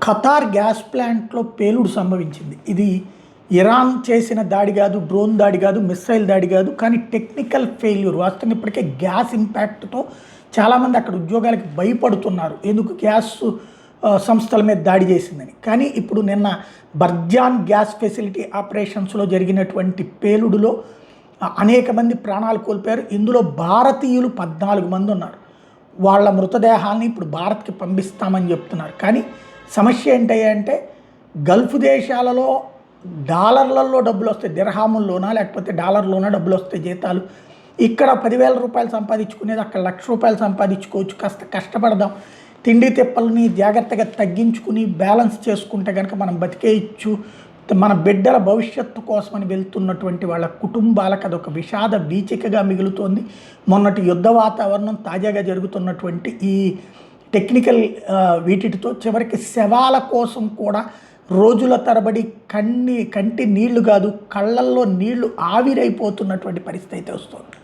Qatar gas ప్లాంట్లో పేలుడు సంభవించింది. ఇది ఇరాన్ చేసిన దాడి కాదు, డ్రోన్ దాడి కాదు, మిస్సైల్ దాడి కాదు, కానీ టెక్నికల్ ఫెయిల్యూర్. వాస్తవంగా ఇప్పటికే గ్యాస్ ఇంపాక్ట్తో చాలామంది అక్కడ ఉద్యోగాలకి భయపడుతున్నారు, ఎందుకు గ్యాస్ సంస్థల మీద దాడి చేసిందని. కానీ ఇప్పుడు నిన్న బర్జాన్ గ్యాస్ ఫెసిలిటీ ఆపరేషన్స్లో జరిగినటువంటి పేలుడులో అనేక మంది ప్రాణాలు కోల్పోయారు. ఇందులో భారతీయులు 14 మంది ఉన్నారు. వాళ్ళ మృతదేహాన్ని ఇప్పుడు భారత్కి పంపిస్తామని చెప్తున్నారు. కానీ సమస్య ఏంటంటే గల్ఫ్ దేశాలలో డాలర్లలో డబ్బులు వస్తాయి, దిర్హాముల్లోనా లేకపోతే డాలర్లోనా డబ్బులు వస్తాయి జీతాలు. ఇక్కడ 10,000 రూపాయలు సంపాదించుకునేది అక్కడ 1,00,000 రూపాయలు సంపాదించుకోవచ్చు. కాస్త కష్టపడదాం, తిండి తిప్పలని జాగ్రత్తగా తగ్గించుకుని బ్యాలెన్స్ చేసుకుంటే కనుక మనం బతికేయచ్చు. మన బిడ్డల భవిష్యత్తు కోసమని వెళ్తున్నటువంటి వాళ్ళ కుటుంబాలకు అదొక విషాద వీచికగా మిగులుతోంది. మొన్నటి యుద్ధ వాతావరణం, తాజాగా జరుగుతున్నటువంటి ఈ టెక్నికల్ వీటితో చివరికి శవాల కోసం కూడా రోజుల తరబడి కంటి నీళ్లు కాదు, కళ్ళల్లో నీళ్లు ఆవిరైపోతున్నటువంటి పరిస్థితి అయితే వస్తుంది.